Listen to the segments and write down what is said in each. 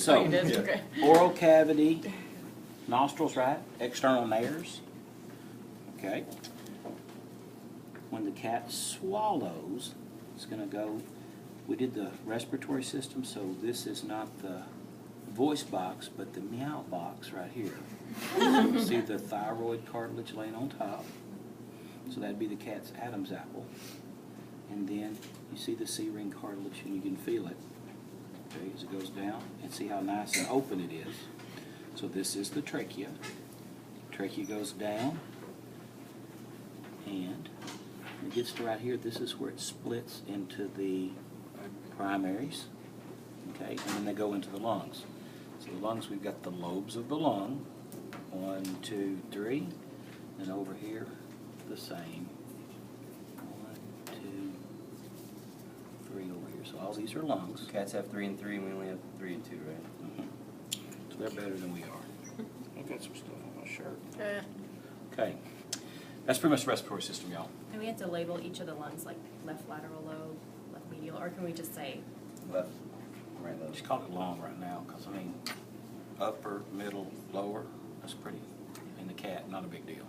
So, you did? Okay. oral cavity, nostrils, right? External nares. Okay. When the cat swallows, it's going to go. We did the respiratory system, so this is not the voice box, but the meow box right here. You see the thyroid cartilage laying on top. So that'd be the cat's Adam's apple. And then you see the C-ring cartilage, and you can feel it. Okay, as it goes down, and see how nice and open it is. So this is the trachea. Trachea goes down, and when it gets to right here, this is where it splits into the primaries. Okay, and then they go into the lungs. So the lungs, we've got the lobes of the lung. 1, 2, 3. And over here, the same. 1, 2, 3 over here. So all these are lungs. Cats have 3 and 3, and we only have 3 and 2, right? Mm-hmm. So they're better than we are. I've got some stuff on my shirt. Uh, Okay. That's pretty much the respiratory system, y'all. And we have to label each of the lungs, like left lateral lobe, left medial, or can we just say, Left, right, left. Just call it lung right now, because I mean, upper, middle, lower, that's pretty, in the cat, not a big deal.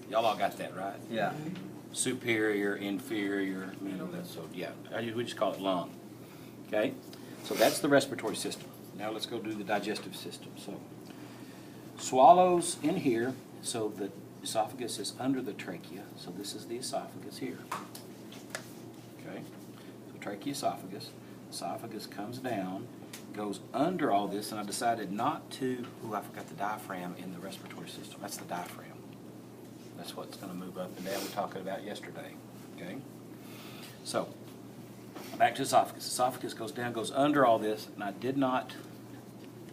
Y'all all got that, right? Yeah. Superior, inferior, middle, that's so, yeah, we just call it lung. Okay? So that's the respiratory system. Now let's go do the digestive system. So, swallows in here, so the esophagus is under the trachea, so this is the esophagus here. Okay? So trachea, esophagus. Esophagus comes down, goes under all this, and I decided not to, I forgot the diaphragm in the respiratory system. That's the diaphragm. That's what's going to move up and down we were talking about yesterday. Okay? So, back to esophagus. Esophagus goes down, goes under all this, and I did not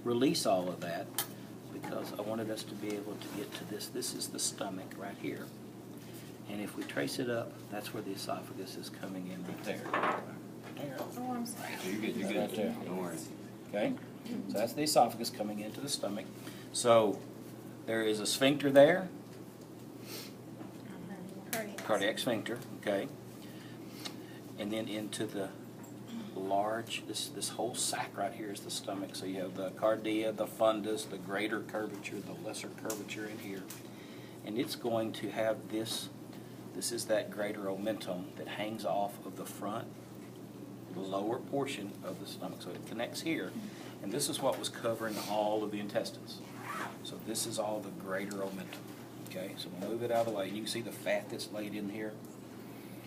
release all of that because I wanted us to be able to get to this. This is the stomach right here. And if we trace it up, that's where the esophagus is coming in right there. There. oh, I'm sorry. You're good, you're Right good. there. Don't worry. Okay? So that's the esophagus coming into the stomach. So there is a sphincter there, cardiac sphincter, okay? And then into the large, this whole sac right here is the stomach. So you have the cardia, the fundus, the greater curvature, the lesser curvature in here. And it's going to have this is that greater omentum that hangs off of the front, the lower portion of the stomach. So it connects here. And this is what was covering all of the intestines. So this is all the greater omentum. Okay, so we'll move it out of the way. You can see the fat that's laid in here.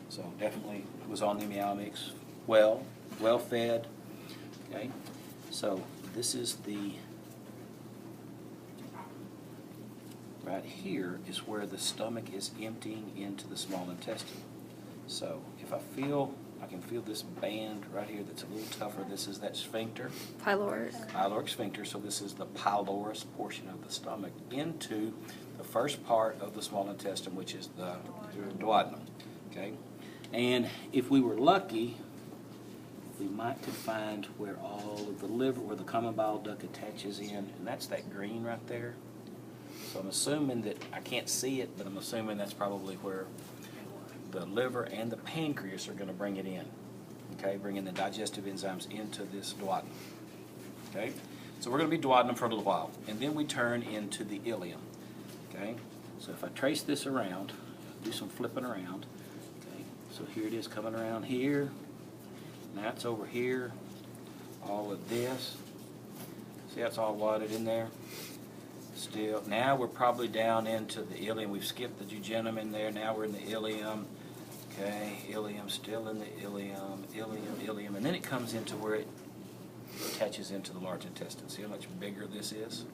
So definitely was on the meow mix. Well fed. Okay, so this is the, right here is where the stomach is emptying into the small intestine. So if I can feel this band right here that's a little tougher. This is that sphincter. Pyloric. Pyloric sphincter, so this is the pylorus portion of the stomach into the first part of the small intestine, which is the duodenum. Okay? And if we were lucky, we might could find where all of the liver, where the common bile duct attaches in, and that's that green right there. So I'm assuming that, I can't see it, but I'm assuming that's probably where the liver and the pancreas are going to bring it in. Okay, bringing the digestive enzymes into this duodenum. Okay, so we're going to be duodenum for a little while, and then we turn into the ileum. Okay, so if I trace this around, do some flipping around. Okay, so here it is coming around here. Now it's over here. All of this. See how it's all wadded in there? Still, now we're probably down into the ileum. We've skipped the jejunum in there. Now we're in the ileum. Okay, ileum, still in the ileum, and then it comes into where it attaches into the large intestine. See how much bigger this is?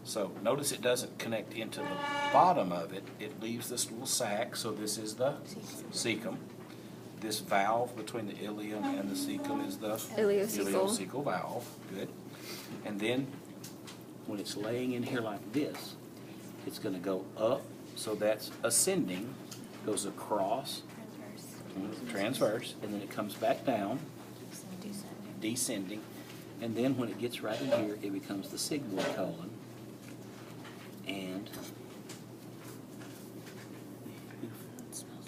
So notice it doesn't connect into the bottom of it. It leaves this little sac, so this is the cecum. This valve between the ileum and the cecum is the ileocecal valve. Good. And then when it's laying in here like this, it's going to go up, so that's ascending, goes across, transverse, and then it comes back down, descending, and then when it gets right in here, it becomes the sigmoid colon, and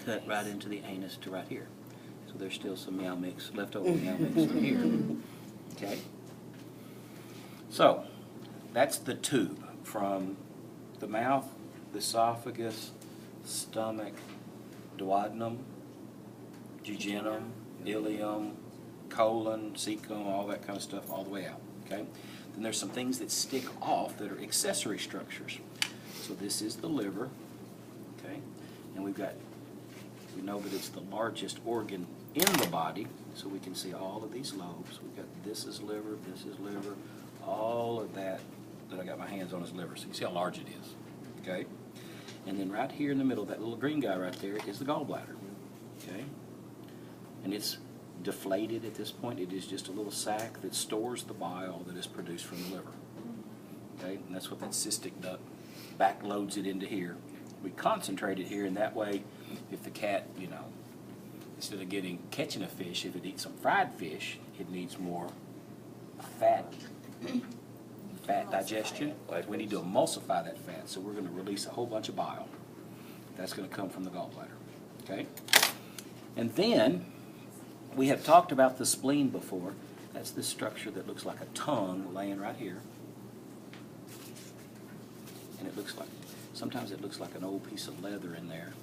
cut right into the anus to right here. So there's still some meow mix, leftover meow mix from here. Okay? So, that's the tube from the mouth, the esophagus, stomach, duodenum, jejunum, ileum, colon, cecum, all that kind of stuff, all the way out, okay? Then there's some things that stick off that are accessory structures. So this is the liver, okay? And we know that it's the largest organ in the body, so we can see all of these lobes. We've got this is liver, all of that I got my hands on is liver. So you can see how large it is, okay? And then right here in the middle, that little green guy right there is the gallbladder, okay? And it's deflated at this point. It is just a little sac that stores the bile that is produced from the liver, okay? And that's what that cystic duct backloads it into here. We concentrate it here, and that way, if the cat, you know, instead of catching a fish, if it eats some fried fish, it needs more fat digestion. We need to emulsify that fat, so we're going to release a whole bunch of bile. That's going to come from the gallbladder, okay? And then, we have talked about the spleen before. That's this structure that looks like a tongue laying right here. And it looks like, sometimes it looks like an old piece of leather in there.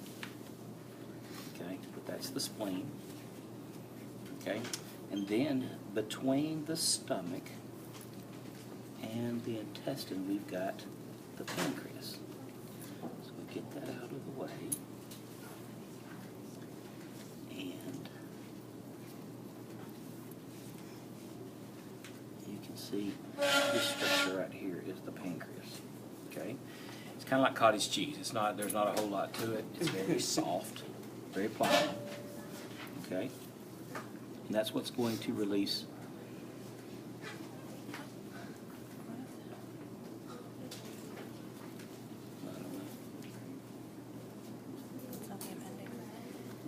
Okay, but that's the spleen. Okay, and then between the stomach and the intestine, we've got the pancreas. So we get that out of the way. And you can see this structure right here is the pancreas. Okay, it's kind of like cottage cheese. It's not. There's not a whole lot to it. It's very soft, very pliable. Okay, and that's what's going to release.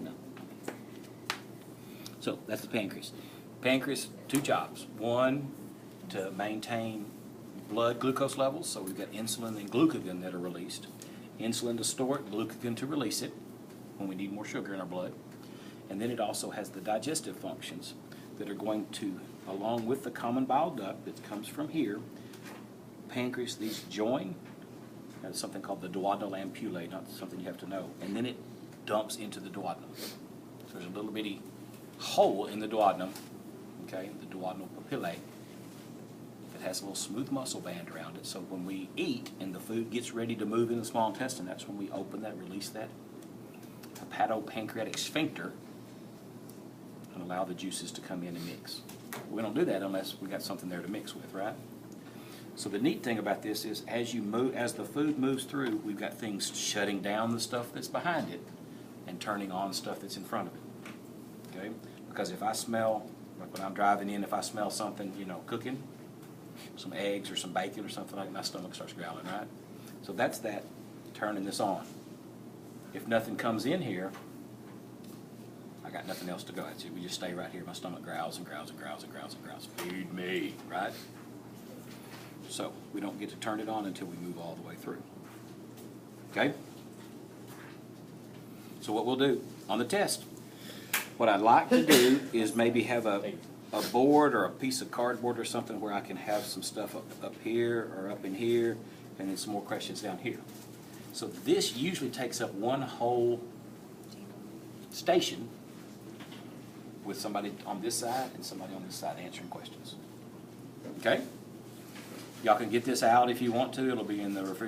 No. So that's the pancreas. Pancreas, two jobs. One, to maintain blood glucose levels, so we've got insulin and glucagon that are released. Insulin to store it, glucagon to release it when we need more sugar in our blood. And then it also has the digestive functions that are going to, along with the common bile duct that comes from here, pancreas, these join. That's something called the duodenal ampullae, not something you have to know. And then it dumps into the duodenum. So there's a little bitty hole in the duodenum, okay, the duodenal papillae. It has a little smooth muscle band around it, so when we eat and the food gets ready to move in the small intestine, that's when we open that, release that hepatopancreatic sphincter and allow the juices to come in and mix. We don't do that unless we got something there to mix with, right? So the neat thing about this is as the food moves through, we've got things shutting down the stuff that's behind it and turning on stuff that's in front of it. Okay? Because if I smell, like when I'm driving in, if I smell something, you know, cooking, some eggs or some bacon or something like that, my stomach starts growling, right? So that's that turning this on. If nothing comes in here, I got nothing else to go at. We just stay right here. My stomach growls and growls and growls and growls and growls. Feed me, right? So we don't get to turn it on until we move all the way through. Okay? So what we'll do on the test, what I'd like to do is maybe have a board or a piece of cardboard or something where I can have some stuff up here or up in here, and then some more questions down here. So this usually takes up one whole station with somebody on this side and somebody on this side answering questions. Okay? Y'all can get this out if you want to. It'll be in the refrigerator.